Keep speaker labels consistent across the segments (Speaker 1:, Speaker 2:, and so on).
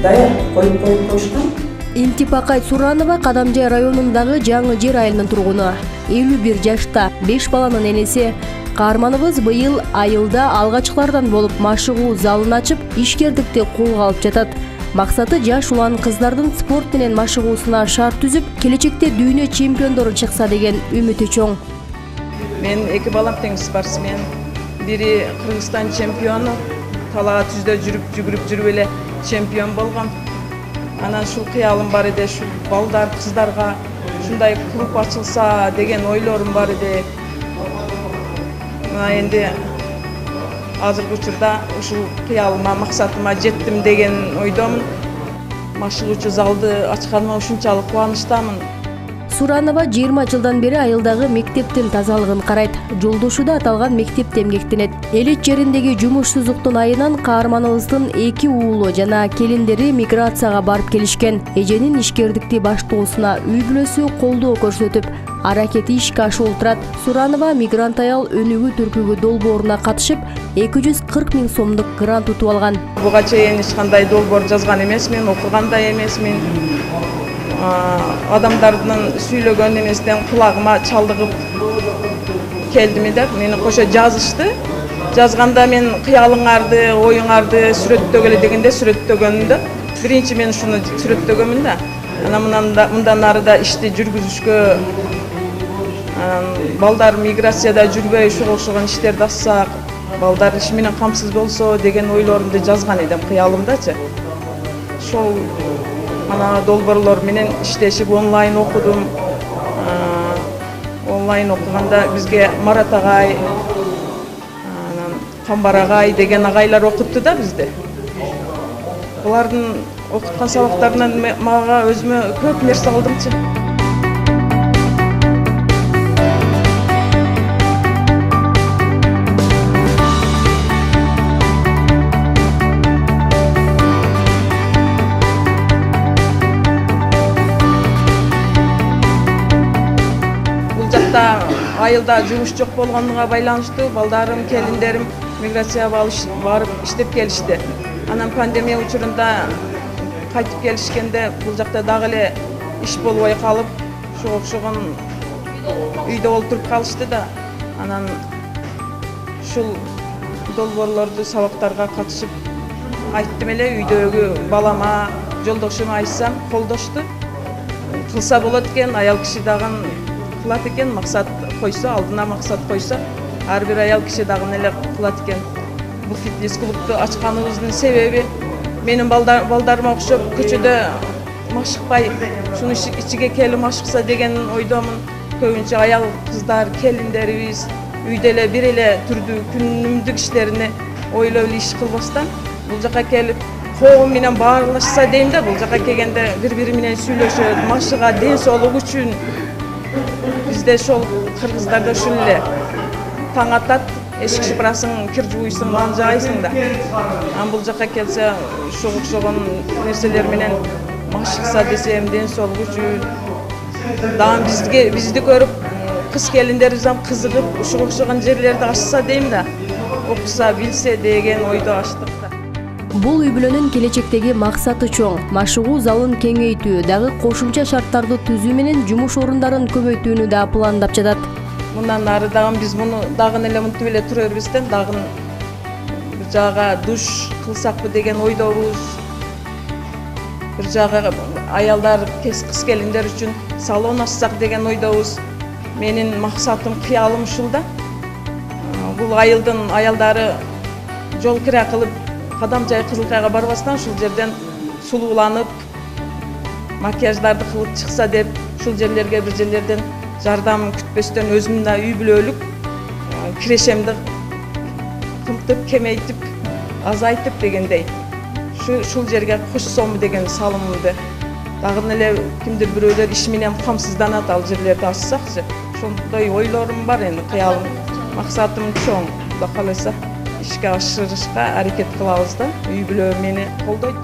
Speaker 1: даяр коюп коюшкан.
Speaker 2: Илтипакай Суранова Кадамжай районундагы Жаңы Жер айылынын тургуну. 51 жашта 5 баланын энеси. Каарманыбыз быйыл айылда алгачкылардан болуп машыгуу залын ачып, ишкердикти колго алып жатат. Максаты жаш улан кыздардын спорт менен машыгуусуна шарт түзүп, келечекте дүйнө чемпиондору чыкса деген үмүтү чоң.
Speaker 3: Мен 2 балам тең спортсмен. Бири Кыргызстан чемпиону, талаа түздө жүгүрүп эле чемпион болгон. Анан ушул кыялым бар эди, ушул балдар, кыздарга ушундай клуб ачылса деген ойлорум бар эди. Мына энди азыркы учурда ушул кыялыма, максатыма жеттим деген ойдомун. Машыгуучу залды ачканыма ушунчалык кубанычтамын.
Speaker 2: Суранова 20 жылдан бери айылдагы мектептин тазалыгын карайт. Жолдошу да аталган мектепте эмгектенет. Элет жериндеги жумушсуздуктун айынан каарманыбыздын 2 уулу жана келиндери миграцияга барып келишкен. Эженин ишкердикти баштоосуна үй бүлөсү колдоо көрсөтүп, аракети ишке ашып турат. Суранова мигрант аял өнүгүү түркүгү долбооруна катышып, 240 000 сомдук грант утуп алган.
Speaker 3: Буга чейин эч кандай долбоор жазган эмесмин, окуган да эмесмин. Адамдардын сүйлөгөн эмесинен кулагыма чалдыгып келдим деп мени кошо жазышты. Жазганда мен кыялыңарды, оюңарды сүрөттөгөлө дегенде сүрөттөгөнмүн да. Биринчи мен ушуну сүрөттөгөнмүн да. Анан мындан ары да ишти жүргүзүшкө, балдар миграцияда жүрбөй ушуга окшогон иштерди ачсак, балдар иш менен камсыз болсо деген ойлорумду жазган эдим кыялымдачы. Ошол ана долбоорлор менен иштешип онлайн окудум. Онлайн окуганда бизге Марат агай, анан Камбар агай деген агайлар окутту да бизди. Булардын окуткан сабактарынан мага өзүмө көп нерсе алдымчы. Айылда жумуш жок болгонуна байланыштуу балдарым, келиндерим миграцияга барып иштеп келишти. Анан пандемия учурунда кайтып келишкенде бул жакта дагы эле иш болбой калып, ошого окшогон үйдө олтуруп калышты да. Анан ушул долбоорлорду сабактарга катышып айттым эле, үйдөгү балама, жолдошума айтсам колдошту. Кылса болот экен, аял киши дагы кылат экен, максат койсо, алдына максат койсо, ар бир аял киши дагы эле кылат экен. Бул фитнес клубду ачканыбыздын себеби менин балдарыма окшоп көчөдө машыкпай, шуну ичиге келип машыкса деген ойдомун. Көбүнчө аял кыздар, келиндерибиз үйдө эле бир эле түрдүү күнүмдүк иштерини ойлоп эле иш кылбастан, бул жака келип коом менен баарлашса дейм да, бул жака келгенде бири-бири менен сүйлөшөт, машыга, ден соолук үчүн. Bizde şol Kırgızlarda şöyle taң atat, eşik şıpırasın, kir жууйсуң, нан жаайсың да. Бул жака келсе, ушуга окшогон нерселер менен машыкса десем, ден соолук үчүн. Дагы бизди көрүп, кыз келиндерибиз ham кызыгып, ушуга окшогон жерлерди ачса дейм да. Окуса, билсе деген ойдо ачтык да.
Speaker 2: Бул үй бүлөнүн келечектеги максаты чоң. Машыгуу залын кеңейтүү, дагы кошумча шарттарды түзүү менен жумуш орундарын көбөйтүүнү да пландап жатат.
Speaker 3: Мындан ары дагы биз муну дагы эле мынтип эле тура бербестен, дагы бир жага душ кылсакпы деген ойдобуз. Бир жага аялдар, кыз келиндер үчүн салон ачсак деген ойдобуз. Менин максатым, кыялым ушул да. Бул айылдын аялдары жол кире кылып Кадамжай Кызылкайга барбастан ушул жерден сулууланып, макияждарды кылып чыкса деп, ушул жерлерге бир жерлерден жардам күтпөстөн өзүмдүн да үй бүлөлүк кирешемди кымтып, кемейтип, азайтып дегендей. Ушул жерге кошсомбу деген салымымды. Дагы эле кимдир бирөөлөр иш менен камсызданат, ал жерлерди ачсакчы. Ошондой ойлорум бар эми, кыялым, максатым чоң. Кудай кааласа ишке ашырышка аракет кылабыз да, үй бүлө мени колдойт.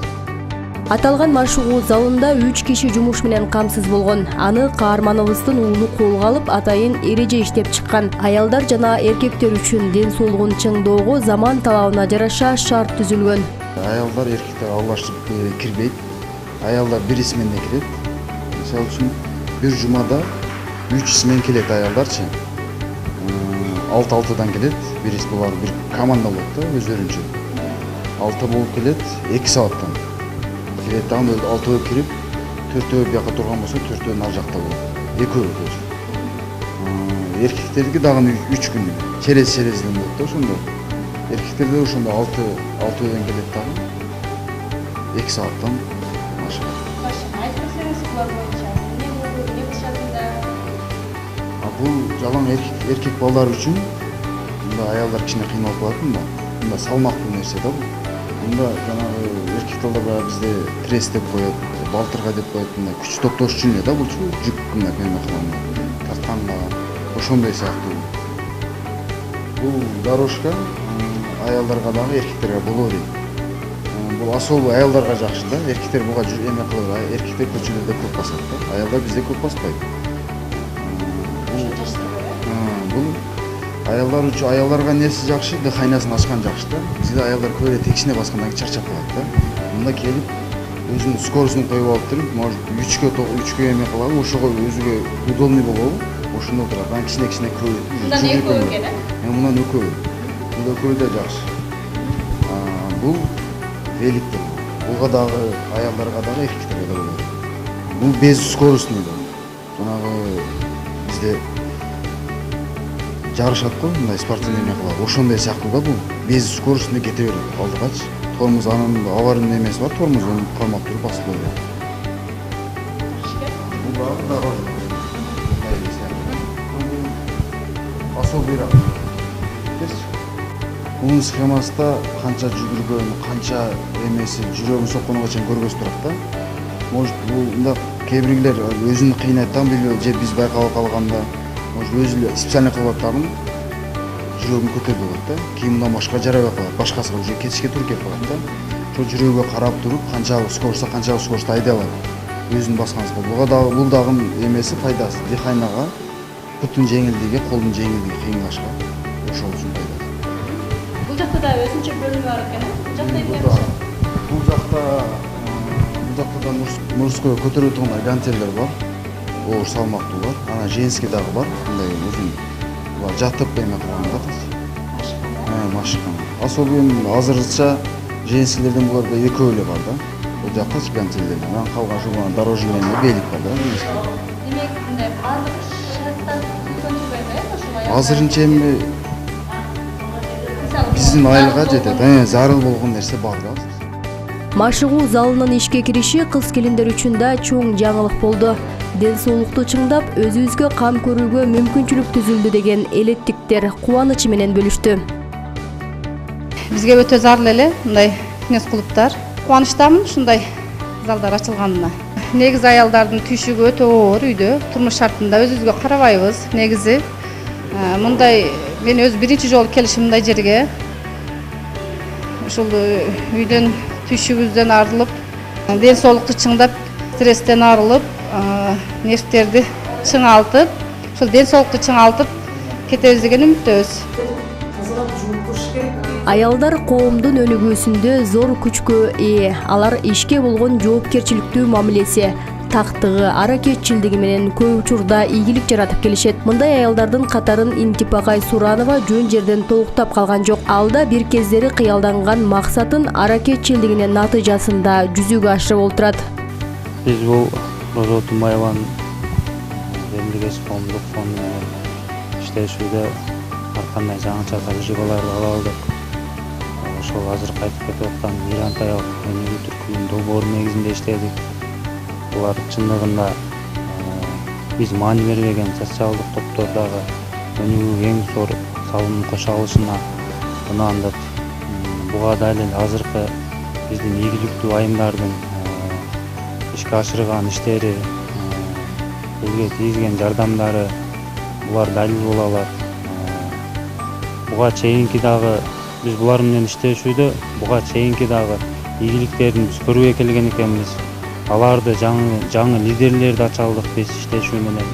Speaker 2: Аталган машыгуу залында 3 киши жумуш менен камсыз болгон. Аны каарманыбыздын уулу колго алып, атайын эреже иштеп чыккан. Аялдар жана эркектер үчүн ден соолугун чыңдоого заман талабына жараша шарт түзүлгөн.
Speaker 4: Аялдар эркектер аралашып кирбейт. Аялдар бир сменде кирет. Мисалы үчүн бир жумада 3 смен келет аялдарчы. 6-6-дан келет. Бирис булар бир команда болот да өздөрүнчө. 6 болуп келет 2 сааттан. Келет аны 6 кирип, 4 бияка турган болсо 4 нар жакта болот. 2 эркектердики дагы 3 күн черезден болот да ошондо. Эркектерде ошондо 6-дан келет дагы 2 сааттан машыгат. Бул жалаң эркек балдар үчүн мында аялдар кичине кыйналып калат мында. Мында салмактуу нерсе да бул. Мында жанагы эркек балдар бизде пресс деп коет, балтырга деп коет, мында күч топтош үчүн да бул жүк мында неме кылганда тартканга ошондой сыяктуу. Бул дорожка аялдарга дагы эркектерге боло дейт. Бул особо аялдарга жакшы да. Эркектер буга эме кылып, эркектер көчөлөрдө көп басат да. Аялдар бизде көп баспайт. Бул аялдар үчүн аялдарга нерсе жакшы, дыханиясын ачкан жакшы да. Бизде аялдар көбүрөөк текшине баскандан кийин чарчап калат да. Мында келип өзүнүн скоростун коюп алып туруп, может 3кө эме кылабы, ошого өзүгө удобный болобу, ошондо турат. Анан кичине көбөйт.
Speaker 5: Мындан экөө экен,
Speaker 4: Мындан экөө. Мында экөө да жакшы. Бул великтер. Буга дагы аялдарга дагы эркектерге да болот. Бул без скоростный да. Жанагы бизде жарышат го, мындай спортивный эме кылат. Ошондой сыяктуу да бул. Без скоростный кете берет алдыгачы. Тормоз анын аварийный эмеси бар, тормозун кармап туруп басып коет. Бул дагы особыйраак. Бунун схемасында канча жүгүргөн, канча эмеси жүрөгүн сокконго чейин көргөзүп турат да. Может бул мында кээ бирлер өзүн кыйнайт да, же биз байкап калганда, может өзү специально кылып аттагын жүрөгүн көтөрүп алат да. Кийин мындан башка жарабай калат, башкасына уже кетишке туура келип калат да. Ошо жүрөгүгө карап туруп, канчалык скоростта айдай алат. Өзүн баскансызга. Бул дагы эмеси пайдасы. Дыханияга, буттун жеңилдиги, колдун жеңилдиги кыйынлашка. Ошол үчүн пайдасы.
Speaker 5: Бул жакта да өзүнчө бөлүмү бар экен.
Speaker 4: Бул жакта да мужской көтөрүп турган гантелдер бар. Оор салмактуулар. Анан женский дагы бар. Мындай өзүн булар жатып эме кылган да. Машина. Особенно азырынча женскийлерден буларда экөө эле бар да. Бул жакта гантелдер. Анан калган жуман дорожный белик бар да.
Speaker 5: Демек, мындай баардык шарттар көтөрүлбөйт ошол.
Speaker 4: Азырынча эми биздин айылга жетет. Зарыл болгон нерсе бар да.
Speaker 2: Машыгуу залынын ишке кириши кыз келиндер үчүн да чоң жаңылык болду. Ден соолукту чыңдап, өзүбүзгө кам көрүүгө мүмкүнчүлүк түзүлдү деген элеттиктер кубанычы менен бөлүштү.
Speaker 6: Бизге өтө зарыл эле мындай фитнес клубтар. Кубанычтамын ушундай залдар ачылганына. Негизи аялдардын түйшүгү өтө оор үйдө, турмуш шартында өзүбүзгө карабайбыз. Негизи мындай мен өз биринчи жолу келишим мындай жерге. Ушул үйдөн түйшүгүбүздөн арылып, ден соолукту чыңдап, стресстен арылып, нервтерди чыңалтып, ушул ден соолукту чыңалтып кетебиз деген үмүттөбүз.
Speaker 2: Аялдар коомдун өнүгүүсүндө зор күчкө ээ. Алар ишке болгон жоопкерчиликтүү мамилеси, тактыгы, аракетчилдиги менен көп учурда ийгилик жаратып келишет. Мындай аялдардын катарын Интипакай Суранова жөн жерден толуктап калган жок. Алда бир кездери кыялданган максатын аракетчилдигинин натыйжасында жүзүгө ашырып олтурат.
Speaker 7: Биз бул Роза Отунбаеванын Эмгек коомдук фонду менен иштешүүдө ар кандай жаңыча тажрыйбаларды ала алдык. Ошол азыр кайтып кетип аткан Мирантай өнүгүү түркүнүн долбоору негизинде иштедик. Булар чындыгында биз маани бербеген социалдык топтордогу өнүгүүгө эң зор салымын кошо алышына ынандык. Буга дали азыркы биздин ийгиликтүү айымдардын ишке ашырган иштери, элге тийгизген жардамдары булар далил боло алат. Буга чейинки дагы биз булар менен иштешүүдө буга чейинки дагы ийгиликтерин биз көрбөй келген экенбиз. Аларды жаңы лидерлерди ача алдык биз иштешүү менен.